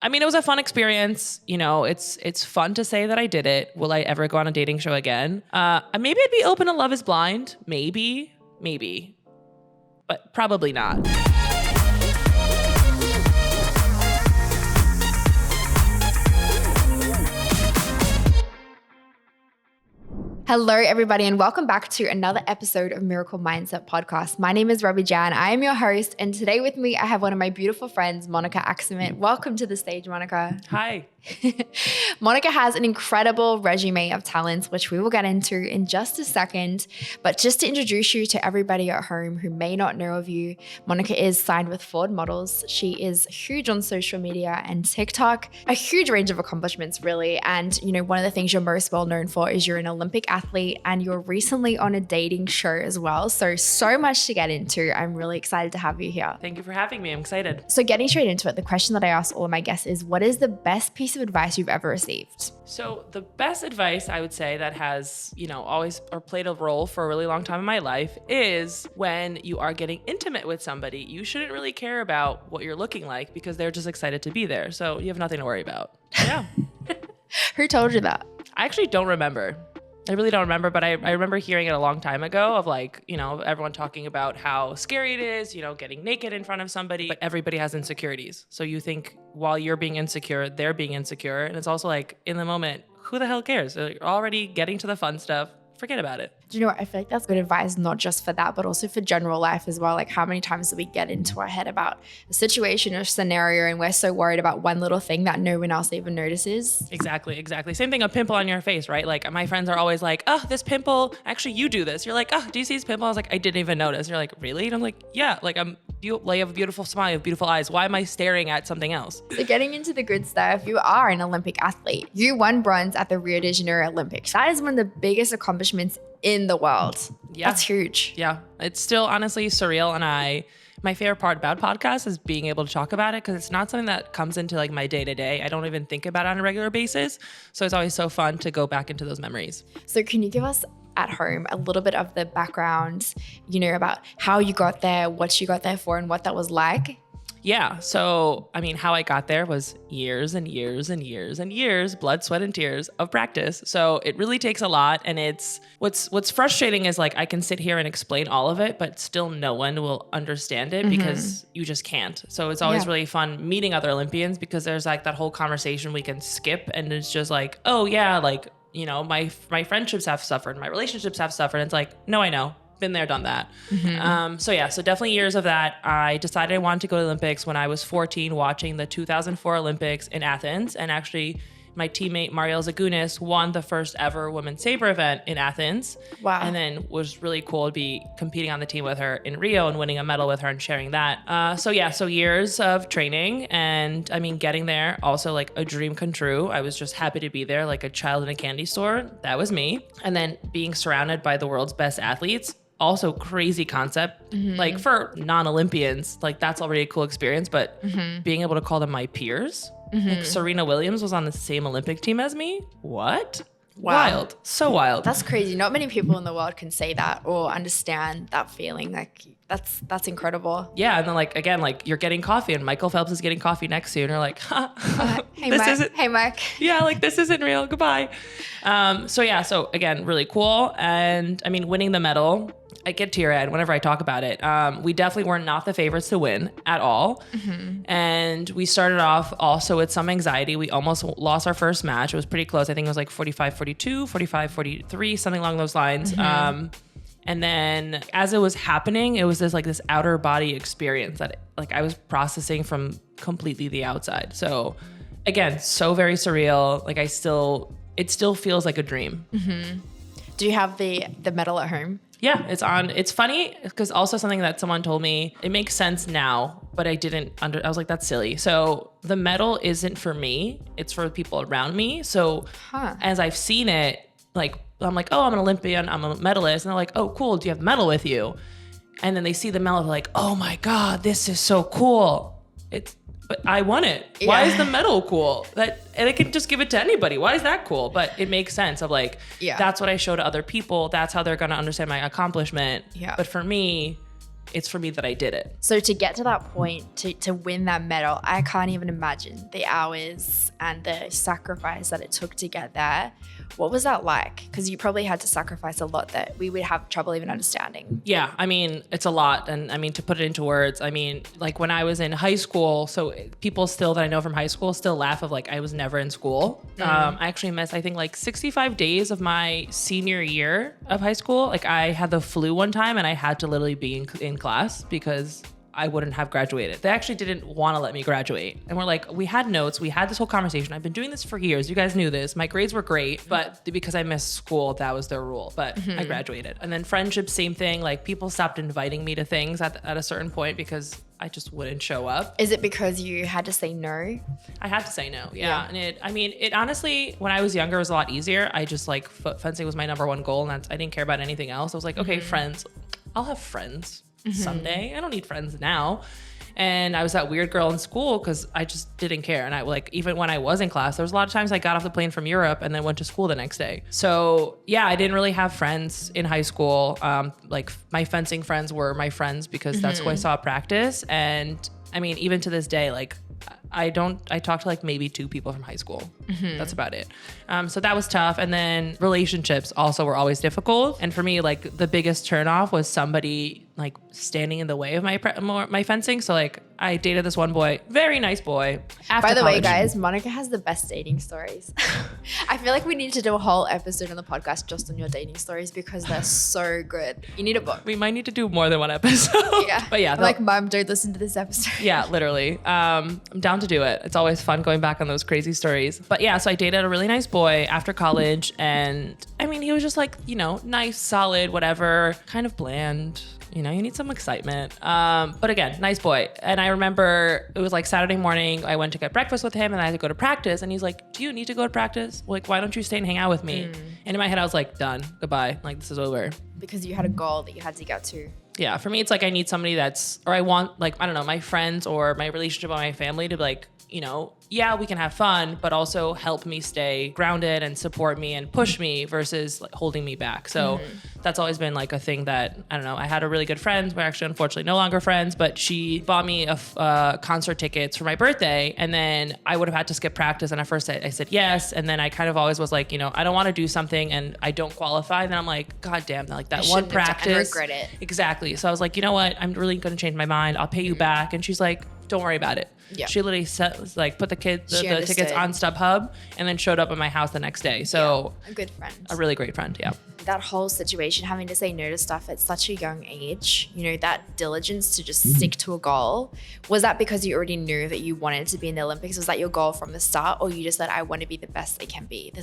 I mean, it was a fun experience. You know, it's fun to say that I did it. Will I ever go on a dating show again? Maybe I'd be open to Love is Blind. Maybe, but probably not. Hello, everybody, and welcome back to another episode of Miracle Mindset Podcast. My name is Robbi Jan. I am your host, and today with me, I have one of my beautiful friends, Monica Aksamit. Welcome to the stage, Monica. Hi. Monica has an incredible resume of talents, which we will get into in just a second. But just to introduce you to everybody at home who may not know of you, Monica is signed with Ford Models. She is huge on social media and TikTok, a huge range of accomplishments, really. And, you know, one of the things you're most well known for is you're an Olympic athlete and you're recently on a dating show as well. So much to get into. I'm really excited to have you here. Thank you for having me. I'm excited. So getting straight into it, the question that I ask all of my guests is, what is the best piece of advice you've ever received? So the best advice I would say that has, always or played a role for a really long time in my life is when you are getting intimate with somebody, you shouldn't really care about what you're looking like because they're just excited to be there. So you have nothing to worry about. Yeah. Who told you that? I actually don't remember. I really don't remember, but I remember hearing it a long time ago of everyone talking about how scary it is, getting naked in front of somebody, but everybody has insecurities. So you think while you're being insecure, they're being insecure. And it's also like in the moment, who the hell cares? You're already getting to the fun stuff. Forget about it. Do you know what? I feel like that's good advice, not just for that, but also for general life as well. Like how many times do we get into our head about a situation or scenario and we're so worried about one little thing that no one else even notices? Exactly. Same thing, a pimple on your face, right? Like my friends are always like, oh, this pimple, actually you do this. You're like, oh, do you see this pimple? I was like, I didn't even notice. You're like, really? And I'm like, yeah, you have a beautiful smile, you have beautiful eyes. Why am I staring at something else? So getting into the good stuff, you are an Olympic athlete. You won bronze at the Rio de Janeiro Olympics. That is one of the biggest accomplishments in the world. Yeah. That's huge. Yeah. It's still honestly surreal. And my favorite part about podcasts is being able to talk about it because it's not something that comes into like my day to day. I don't even think about it on a regular basis. So it's always so fun to go back into those memories. So can you give us at home a little bit of the background, about how you got there, what you got there for, and what that was like? Yeah. So, how I got there was years and years and years and years, blood, sweat, and tears of practice. So it really takes a lot. And it's what's frustrating is like I can sit here and explain all of it, but still no one will understand it because you just can't. So it's always really fun meeting other Olympians because there's like that whole conversation we can skip. And it's just like, oh yeah, like, my friendships have suffered, my relationships have suffered. And it's like, no, I know. Been there, done that. So definitely years of that. I decided I wanted to go to the Olympics when I was 14, watching the 2004 Olympics in Athens. And actually my teammate Marielle Zagunis won the first ever women's saber event in Athens. Wow. And then was really cool to be competing on the team with her in Rio and winning a medal with her and sharing that. So years of training and getting there, also like a dream come true. I was just happy to be there like a child in a candy store. That was me. And then being surrounded by the world's best athletes. Also crazy concept, like for non-Olympians, like that's already a cool experience, but being able to call them my peers, like Serena Williams was on the same Olympic team as me. What? Wow. Wild. So wild. That's crazy. Not many people in the world can say that or understand that feeling. Like that's incredible. Yeah. And then like, again, like you're getting coffee and Michael Phelps is getting coffee next to you and you're like, Hey, Mike. Yeah. Like this isn't real. Goodbye. So again, really cool. And winning the medal, I get teary-eyed whenever I talk about it. We definitely were not the favorites to win at all. And we started off also with some anxiety. We almost lost our first match. It was pretty close. I think it was like 45-42, 45-43, something along those lines. And then as it was happening, it was this outer body experience that like I was processing from completely the outside. So again, so very surreal. Like it still feels like a dream. Do you have the medal at home? Yeah, it's on. It's funny because also something that someone told me, it makes sense now, but I was like, that's silly. So the medal isn't for me. It's for the people around me. So as I've seen it, like, I'm like, oh, I'm an Olympian, I'm a medalist. And they're like, oh, cool. Do you have the medal with you? And then they see the medal, they're like, oh my God, this is so cool. But I won it. Yeah. Why is the medal cool? And I can just give it to anybody. Why is that cool? But it makes sense of like, that's what I show to other people. That's how they're going to understand my accomplishment. Yeah. But for me, it's for me that I did it. So to get to that point, to win that medal, I can't even imagine the hours and the sacrifice that it took to get there. What was that like? Because you probably had to sacrifice a lot that we would have trouble even understanding. Yeah, I mean, it's a lot. And I mean, to put it into words, I mean, like when I was in high school, so people still that I know from high school still laugh of like I was never in school. I actually missed, I think, like 65 days of my senior year of high school. Like I had the flu one time and I had to literally be in class because I wouldn't have graduated. They actually didn't want to let me graduate. And we're like, we had notes, we had this whole conversation. I've been doing this for years. You guys knew this. My grades were great, but because I missed school, that was their rule. But I graduated. And then friendships, same thing. Like people stopped inviting me to things at a certain point because I just wouldn't show up. Is it because you had to say no? I had to say no. Yeah. And it honestly, when I was younger, it was a lot easier. I just like fencing was my number one goal. And I didn't care about anything else. I was like, okay, friends, I'll have friends. Someday. I don't need friends now. And I was that weird girl in school because I just didn't care. And I like, even when I was in class, there was a lot of times I got off the plane from Europe and then went to school the next day. So yeah, I didn't really have friends in high school. Like my fencing friends were my friends because that's who I saw at practice. And I mean, even to this day, like I talked to like maybe 2 people from high school. That's about it. So that was tough. And then relationships also were always difficult. And for me, like the biggest turnoff was somebody like standing in the way of my fencing. So like I dated this one boy, very nice boy. By the way, guys, Monica has the best dating stories. I feel like we need to do a whole episode on the podcast just on your dating stories because they're so good. You need a book. We might need to do more than one episode. Yeah. But yeah. I'm like, Mom, don't listen to this episode. Yeah, literally. I'm down to do it. It's always fun going back on those crazy stories. But yeah, so I dated a really nice boy after college. And I mean, he was just like, you know, nice, solid, whatever, kind of bland. You know, you need some excitement. But again, nice boy. And I remember it was like Saturday morning, I went to get breakfast with him and I had to go to practice. And he's like, do you need to go to practice? Like, why don't you stay and hang out with me? And in my head, I was like, done, goodbye. Like, this is over. Because you had a goal that you had to get to. Yeah, for me, it's like I need somebody or I want, like, I don't know, my friends or my relationship with my family to be like, you know, yeah, we can have fun, but also help me stay grounded and support me and push me versus like holding me back. So that's always been like a thing that, I don't know, I had a really good friend. We're actually unfortunately no longer friends, but she bought me concert tickets for my birthday. And then I would have had to skip practice. And at first I said yes. And then I kind of always was like, you know, I don't want to do something and I don't qualify. And then I'm like, God damn, like that one practice. I regret it. Exactly. So I was like, you know what? I'm really going to change my mind. I'll pay you back. And she's like, don't worry about it. Yeah. She literally put the tickets on StubHub and then showed up at my house the next day. So a good friend. A really great friend, yeah. That whole situation, having to say no to stuff at such a young age, you know, that diligence to just stick to a goal, was that because you already knew that you wanted to be in the Olympics? Was that your goal from the start? Or you just said, I want to be the best I can be.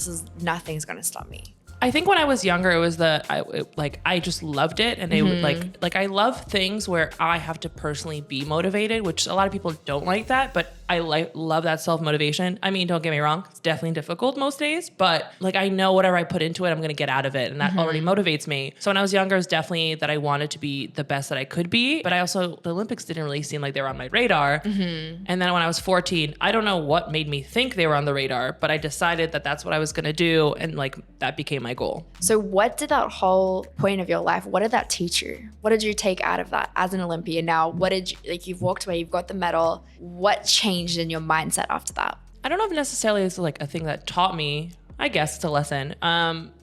Nothing's going to stop me. I think when I was younger, it was I just loved it. And they would like, I love things where I have to personally be motivated, which a lot of people don't like that, but I love that self-motivation. I mean, don't get me wrong. It's definitely difficult most days, but like, I know whatever I put into it, I'm going to get out of it. And that already motivates me. So when I was younger, it was definitely that I wanted to be the best that I could be, but the Olympics didn't really seem like they were on my radar. And then when I was 14, I don't know what made me think they were on the radar, but I decided that that's what I was going to do. And like, that became my goal. So what did that whole point of your life, what did that teach you? What did you take out of that as an Olympian? Now, what did you, like, you've walked away, you've got the medal. What changed in your mindset after that? I don't know if necessarily it's like a thing that taught me. I guess it's a lesson.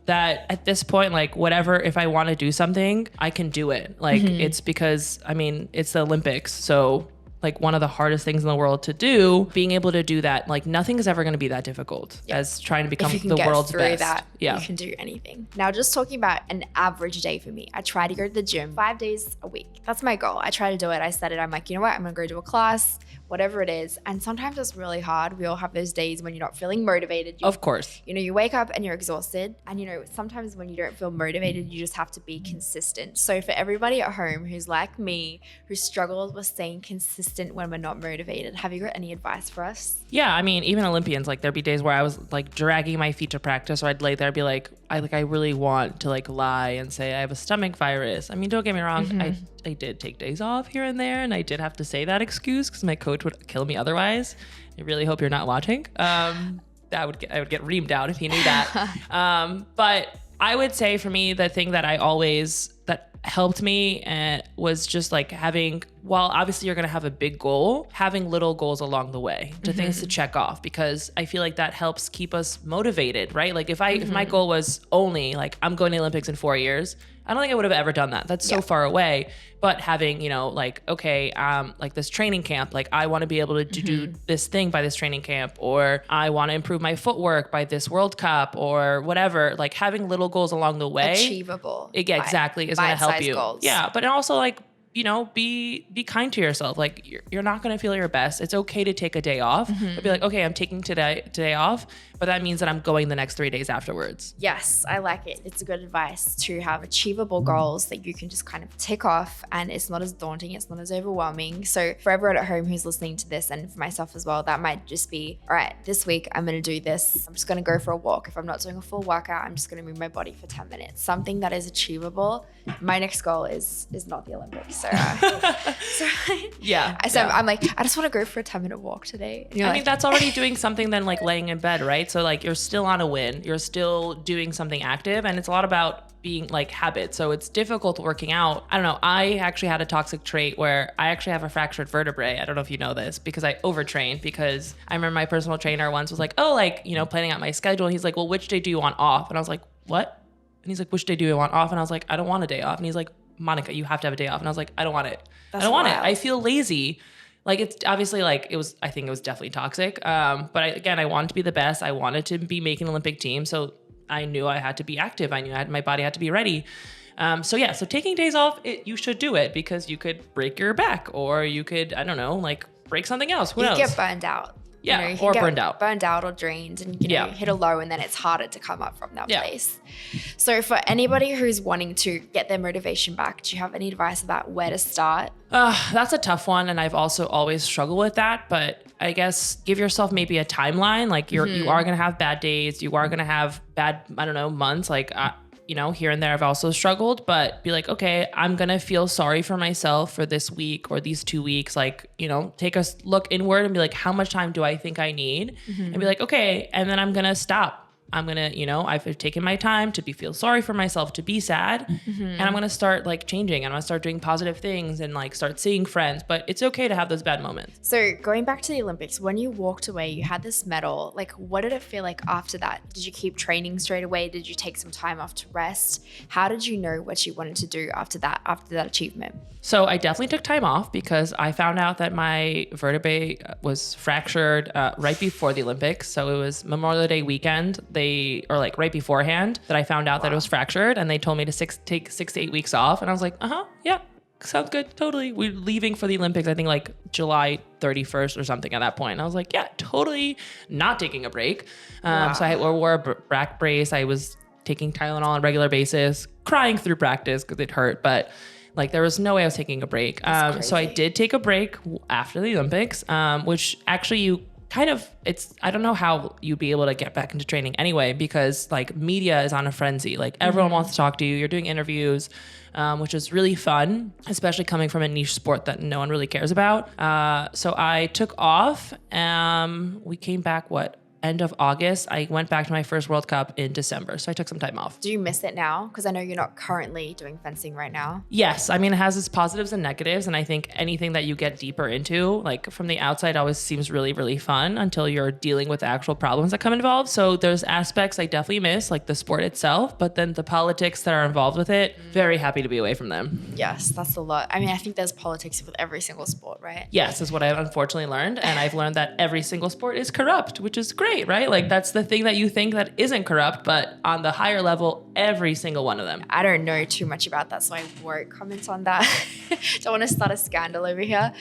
That at this point, like whatever, if I want to do something, I can do it. Like it's because, I mean, it's the Olympics. So like one of the hardest things in the world to do, being able to do that, like nothing is ever going to be that difficult as trying to become the world's best. That, you can do anything. Now, just talking about an average day for me, I try to go to the gym 5 days a week. That's my goal. I try to do it. I set it. I'm like, you know what? I'm going to go to a class, whatever it is. And sometimes it's really hard. We all have those days when you're not feeling motivated. Of course. You know, you wake up and you're exhausted. And, you know, sometimes when you don't feel motivated, you just have to be consistent. So for everybody at home who's like me, who struggles with staying consistent when we're not motivated, have you got any advice for us? Yeah, I mean, even Olympians, like there'd be days where I was like dragging my feet to practice, or I'd lay there and be like, I really want to like lie and say I have a stomach virus. I mean, don't get me wrong. I did take days off here and there, and I did have to say that excuse because my coach would kill me otherwise. I really hope you're not watching. I would get reamed out if he knew that. But I would say for me, the thing that helped me was just like while obviously you're going to have a big goal, having little goals along the way to things to check off, because I feel like that helps keep us motivated, right? Like if my goal was only like, I'm going to the Olympics in 4 years, I don't think I would have ever done that. That's so far away. But having, like, okay, like this training camp, like I want to be able to do this thing by this training camp, or I want to improve my footwork by this World Cup or whatever, like having little goals along the way. Achievable. Yeah, exactly. Is going to help you. Goals. Yeah. But also like, be kind to yourself. Like you're not going to feel your best. It's okay to take a day off, but be like, okay, I'm taking today off, but that means that I'm going the next 3 days afterwards. Yes, I like it. It's good advice to have achievable goals that you can just kind of tick off, and it's not as daunting, it's not as overwhelming. So for everyone at home who's listening to this, and for myself as well, that might just be, all right, this week I'm going to do this. I'm just going to go for a walk. If I'm not doing a full workout, I'm just going to move my body for 10 minutes. Something that is achievable. My next goal is not the Olympics. So I'm like, I just want to go for a 10-minute walk today. I mean, that's already doing something than like laying in bed, right? So like you're still on a win, you're still doing something active, and it's a lot about being like habit. So it's difficult working out. I don't know. I actually had a toxic trait where I actually have a fractured vertebrae. I don't know if you know this, because I overtrained, because I remember my personal trainer once was like, oh, like, planning out my schedule. And he's like, well, which day do you want off? And I was like, what? And he's like, which day do you want off? And I was like, I don't want a day off. And he's like, Monica, you have to have a day off. And I was like, I don't want it. I don't want it. I feel lazy. Like it's obviously like I think it was definitely toxic. But I wanted to be the best. I wanted to be making an Olympic team. So I knew I had to be active. I knew my body had to be ready. So taking days off, you should do it, because you could break your back, or you could, I don't know, like break something else. Who knows? You get burned out. Yeah, you or burned out. Burned out or drained, and you hit a low, and then it's harder to come up from that place. So for anybody who's wanting to get their motivation back, do you have any advice about where to start? That's a tough one, and I've also always struggled with that. But I guess give yourself maybe a timeline. Like you are gonna have bad days. You are gonna have bad, I don't know, months. Like here and there I've also struggled, but be like, okay, I'm going to feel sorry for myself for this week or these 2 weeks. Like, take a look inward and be like, how much time do I think I need? And be like, okay. And then I'm going to stop. I'm going to, I've taken my time to feel sorry for myself, to be sad. And I'm going to start like changing. I'm going to start doing positive things and like start seeing friends, but it's okay to have those bad moments. So going back to the Olympics, when you walked away, you had this medal, like what did it feel like after that? Did you keep training straight away? Did you take some time off to rest? How did you know what you wanted to do after that achievement? So I definitely took time off, because I found out that my vertebrae was fractured right before the Olympics. So it was Memorial Day weekend. Like right beforehand that I found out that it was fractured, and they told me to take 6 to 8 weeks off. And I was like, yeah, sounds good. Totally. We're leaving for the Olympics, I think like July 31st or something at that point. And I was like, yeah, totally not taking a break. So I wore a back brace. I was taking Tylenol on a regular basis, crying through practice because it hurt, but like there was no way I was taking a break. So I did take a break after the Olympics, which actually I don't know how you'd be able to get back into training anyway, because like media is on a frenzy. Like everyone wants to talk to you. You're doing interviews, which is really fun, especially coming from a niche sport that no one really cares about. So I took off. We came back, end of August. I went back to my first World Cup in December. So I took some time off. Do you miss it now? Because I know you're not currently doing fencing right now. Yes. I mean, it has its positives and negatives. And I think anything that you get deeper into, like from the outside, always seems really, really fun until you're dealing with the actual problems that come involved. So there's aspects I definitely miss, like the sport itself, but then the politics that are involved with it, very happy to be away from them. Yes, that's a lot. I mean, I think there's politics with every single sport, right? Yes, is what I've unfortunately learned. And I've learned that every single sport is corrupt, which is great. Right? Like that's the thing that you think that isn't corrupt, but on the higher level, every single one of them. I don't know too much about that, so I won't comment on that. Don't want to start a scandal over here.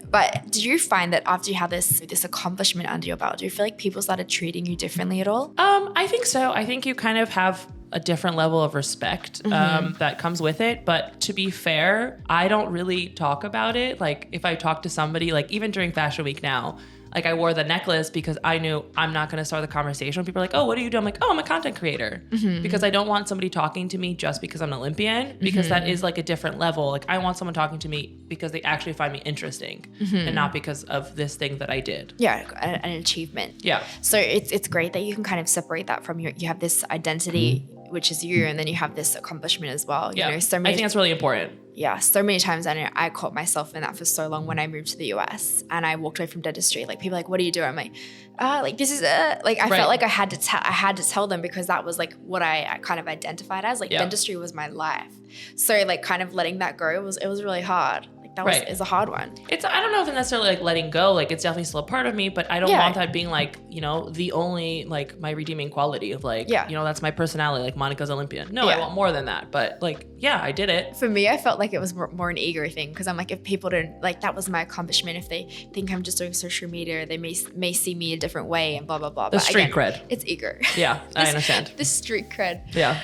But did you find that after you had this accomplishment under your belt, do you feel like people started treating you differently at all? I think so. I think you kind of have a different level of respect that comes with it. But to be fair, I don't really talk about it. Like if I talk to somebody, like even during Fashion Week now, like I wore the necklace because I knew I'm not going to start the conversation. People are like, oh, what do you do? I'm like, oh, I'm a content creator. Because I don't want somebody talking to me just because I'm an Olympian, because that is like a different level. Like I want someone talking to me because they actually find me interesting and not because of this thing that I did. Yeah, an achievement. Yeah. So it's great that you can kind of separate that from you have this identity which is you, and then you have this accomplishment as well. You know, so I think that's really important. Yeah, so many times I caught myself in that for so long when I moved to the US and I walked away from dentistry. Like people are like, what do you do? I'm like, this is like I felt like I had to tell them because that was like what I kind of identified as. Like dentistry was my life. So like kind of letting that go it was really hard. That is a hard one. I don't know if it's necessarily like letting go. Like it's definitely still a part of me, but I don't want that being like, you know, the only like my redeeming quality of like, you know, that's my personality. Like Monica's Olympian. No, I want more than that. But like, yeah, I did it. For me, I felt like it was more an ego thing because I'm like, if people don't like, that was my accomplishment. If they think I'm just doing social media, they may see me a different way and blah, blah, blah. The street cred. It's ego. Yeah, I understand. The street cred. Yeah.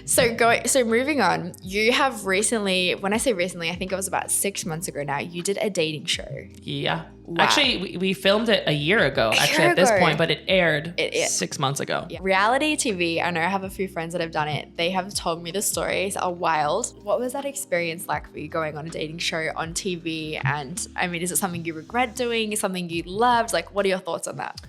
So moving on, you have recently, when I say recently, I think it was about 6 months ago now, you did a dating show. Yeah. Wow. Actually, we filmed it a year ago, at this point, but it aired 6 months ago. Yeah. Reality TV, I know I have a few friends that have done it. They have told me the stories are wild. What was that experience like for you going on a dating show on TV? And I mean, is it something you regret doing? Is it something you loved? Like, what are your thoughts on that?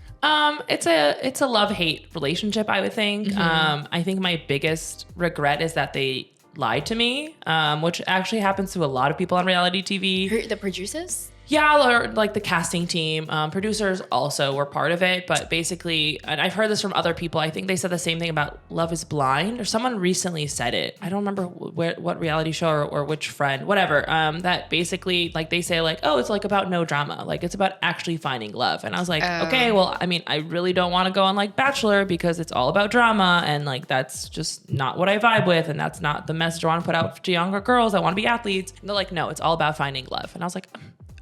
It's a love-hate relationship, I would think. I think my biggest regret is that they lied to me, which actually happens to a lot of people on reality TV. Who, the producers? Yeah, or like the casting team. Producers also were part of it, but basically, and I've heard this from other people, I think they said the same thing about Love is Blind, or someone recently said it. I don't remember what reality show or which friend, whatever, that basically like they say like, oh, it's like about no drama. Like it's about actually finding love. And I was like, okay, well, I mean, I really don't want to go on like Bachelor because it's all about drama. And like, that's just not what I vibe with. And that's not the message I want to put out to younger girls. I want to be athletes. And they're like, no, it's all about finding love. And I was like,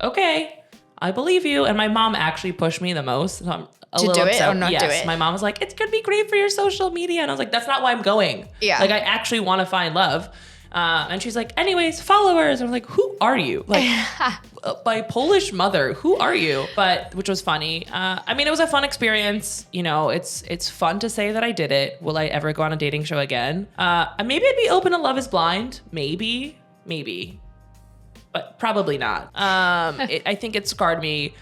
okay, I believe you. And my mom actually pushed me the most. So I'm a little upset. Do it or not do it? My mom was like, it's going to be great for your social media. And I was like, that's not why I'm going. Yeah. Like I actually want to find love. And she's like, anyways, followers. And I'm like, who are you? Like my Polish mother, who are you? But which was funny. I mean, it was a fun experience. You know, it's fun to say that I did it. Will I ever go on a dating show again? Maybe I'd be open to Love is Blind. Maybe. But probably not. I think it scarred me,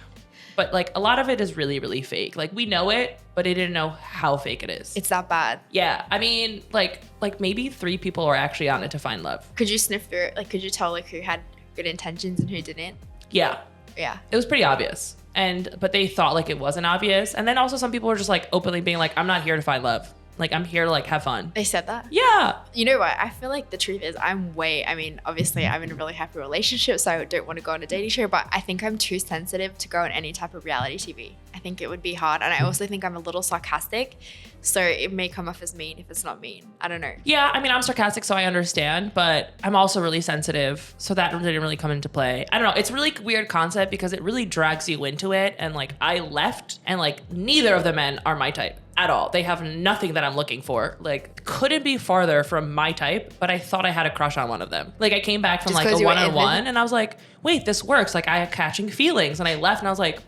but like a lot of it is really, really fake. Like we know it, but I didn't know how fake it is. It's that bad. Yeah. I mean, like maybe 3 people were actually on it to find love. Could you sniff through it? Like, could you tell like who had good intentions and who didn't? Yeah. Yeah. It was pretty obvious. But they thought like it wasn't obvious. And then also some people were just like openly being like, I'm not here to find love. Like, I'm here to like have fun. They said that? Yeah. You know what? I feel like the truth is I mean, obviously I'm in a really happy relationship, so I don't want to go on a dating show, but I think I'm too sensitive to go on any type of reality TV. I think it would be hard. And I also think I'm a little sarcastic, so it may come off as mean if it's not mean. I don't know. Yeah, I mean, I'm sarcastic, so I understand, but I'm also really sensitive, so that didn't really come into play. I don't know. It's a really weird concept because it really drags you into it, and like I left, and like neither of the men are my type at all. They have nothing that I'm looking for. Like, couldn't be farther from my type, but I thought I had a crush on one of them. Like, I came back from like a one-on-one, and I was like, wait, this works. Like, I am catching feelings, and I left, and I was like,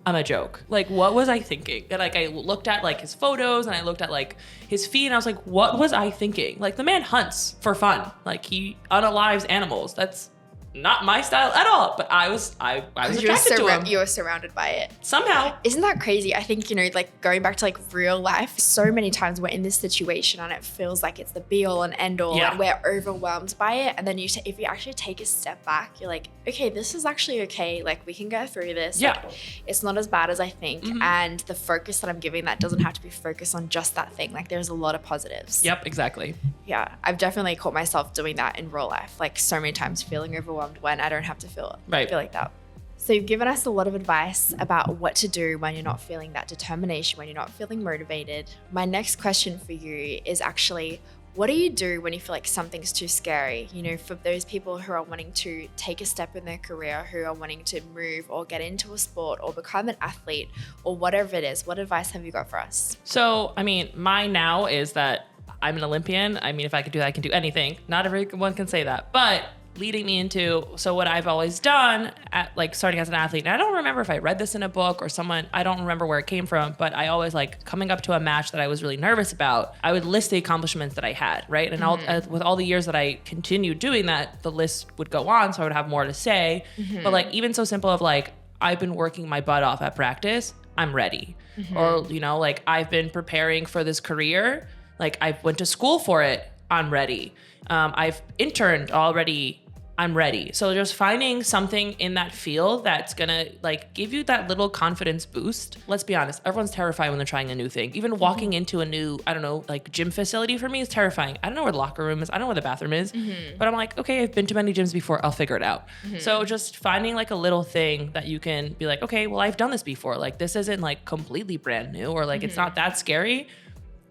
I'm a joke. Like, what was I thinking? And like, I looked at like his photos, and I looked at like his feed, and I was like, what was I thinking? Like, the man hunts for fun. Like, he unalives animals. That's not my style at all, but I was attracted to him. You were surrounded by it. Somehow. Isn't that crazy? I think, you know, like going back to like real life, so many times we're in this situation and it feels like it's the be all and end all, and we're overwhelmed by it. And then if you actually take a step back, you're like, okay, this is actually okay. Like, we can get through this. Yeah. Like, it's not as bad as I think. Mm-hmm. And the focus that I'm giving that doesn't have to be focused on just that thing. Like, there's a lot of positives. Yep, exactly. Yeah. I've definitely caught myself doing that in real life. Like, so many times feeling overwhelmed when I don't have to feel like that. So you've given us a lot of advice about what to do when you're not feeling that determination, when you're not feeling motivated. My next question for you is actually, what do you do when you feel like something's too scary? You know, for those people who are wanting to take a step in their career, who are wanting to move or get into a sport or become an athlete or whatever it is, what advice have you got for us? So, I mean, mine now is that I'm an Olympian. I mean, if I could do that, I can do anything. Not everyone can say that, but leading me into, so what I've always done at like starting as an athlete, and I don't remember if I read this in a book or someone, I don't remember where it came from, but I always like coming up to a match that I was really nervous about, I would list the accomplishments that I had, right? And with all the years that I continued doing that, the list would go on, so I would have more to say. But like even so simple of like, I've been working my butt off at practice, I'm ready. Or, you know, like I've been preparing for this career Like I went to school for it. I'm ready. I've interned already. I'm ready. So just finding something in that field that's gonna like give you that little confidence boost. Let's be honest, everyone's terrified when they're trying a new thing. Even walking into a new, I don't know, like gym facility for me is terrifying. I don't know where the locker room is. I don't know where the bathroom is. But I'm like, okay, I've been to many gyms before. I'll figure it out. So just finding like a little thing that you can be like, okay, well, I've done this before. Like this isn't like completely brand new or like it's not that scary.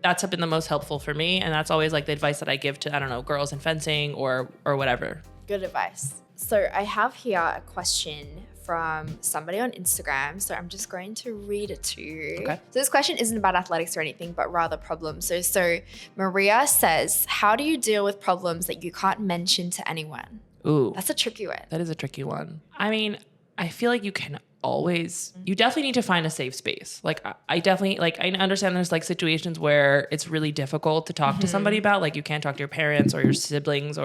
That's been the most helpful for me. And that's always like the advice that I give to, I don't know, girls in fencing or whatever. Good advice. So I have here a question from somebody on Instagram. So I'm just going to read it to you. Okay. So this question isn't about athletics or anything, but rather problems. So Maria says, how do you deal with problems that you can't mention to anyone? Ooh. That's a tricky one. That is a tricky one. I mean, I feel like you definitely need to find a safe space. Like I definitely, like I understand there's like situations where it's really difficult to talk to somebody about, like you can't talk to your parents or your siblings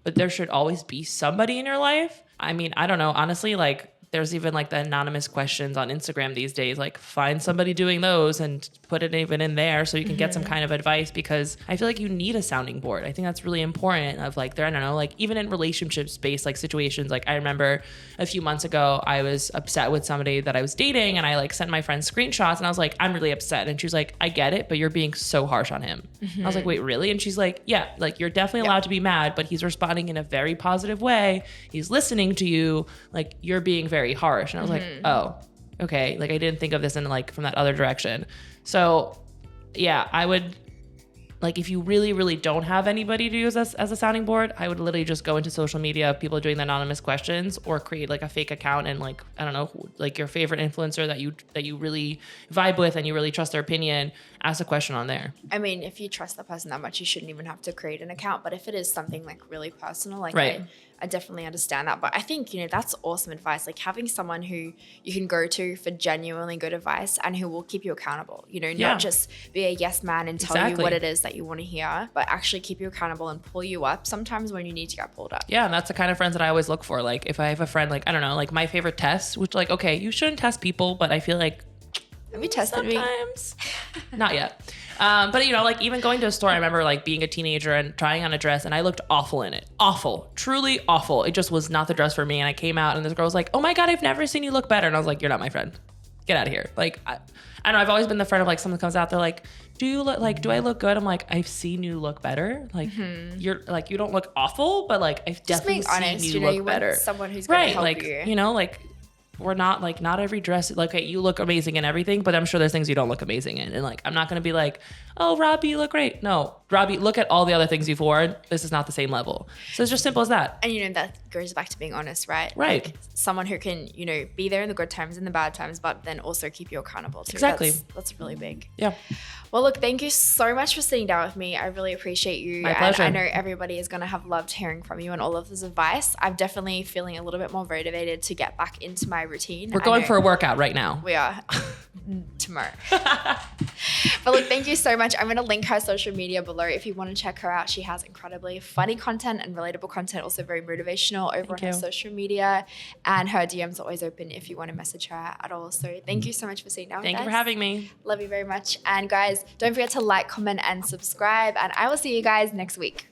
but there should always be somebody in your life. I mean, I don't know, honestly, like there's even like the anonymous questions on Instagram these days, like find somebody doing those and put it even in there so you can get some kind of advice, because I feel like you need a sounding board. I think that's really important of like, I don't know, like even in relationship-based like situations, like I remember a few months ago, I was upset with somebody that I was dating and I like sent my friend screenshots and I was like, I'm really upset. And she was like, I get it, but you're being so harsh on him. I was like, wait, really? And she's like, yeah, like you're definitely allowed to be mad, but he's responding in a very positive way. He's listening to you. Like you're being very harsh. And I was like, oh, okay. Like I didn't think of this in like from that other direction. So yeah, I would like, if you really, really don't have anybody to use as a sounding board, I would literally just go into social media of people doing the anonymous questions or create like a fake account and like, I don't know, like your favorite influencer that you really vibe with and you really trust their opinion, ask a question on there. I mean, if you trust the person that much, you shouldn't even have to create an account. But if it is something like really personal, like right. I definitely understand that. But I think, that's awesome advice. Like having someone who you can go to for genuinely good advice and who will keep you accountable, not just be a yes man and tell you what it is that you want to hear, but actually keep you accountable and pull you up sometimes when you need to get pulled up. Yeah. And that's the kind of friends that I always look for. Like if I have a friend, like, I don't know, like my favorite test, which like, okay, you shouldn't test people, but I feel like have you tested sometimes? Me? Not yet. But like even going to a store, I remember like being a teenager and trying on a dress and I looked awful in it. Awful, truly awful. It just was not the dress for me. And I came out and this girl was like, oh my God, I've never seen you look better. And I was like, you're not my friend. Get out of here. Like, I don't know. I've always been the friend of like someone comes out, they're like, do I look good? I'm like, I've seen you look better. Like you're like, you don't look awful, but like I've definitely seen you look better. Someone who's going to help like, you. Like we're not like, not every dress, like, okay, you look amazing in everything, but I'm sure there's things you don't look amazing in. And like, I'm not going to be like, oh, Robbi, you look great. No, Robbi, look at all the other things you've worn. This is not the same level. So it's just simple as that. And that goes back to being honest, right? Right. Like someone who can, be there in the good times and the bad times, but then also keep you accountable too. Exactly. That's really big. Yeah. Well, look, thank you so much for sitting down with me. I really appreciate you. My pleasure. And I know everybody is going to have loved hearing from you and all of this advice. I'm definitely feeling a little bit more motivated to get back into my routine. We're going for a workout right now. We are. Tomorrow. But look, thank you so much. I'm going to link her social media below if you want to check her out. She has incredibly funny content and relatable content, also very motivational over on her social media. And her DMs are always open if you want to message her at all. So thank you so much for sitting down with us. Thank you for having me. Love you very much. And guys, don't forget to like, comment, and subscribe. And I will see you guys next week.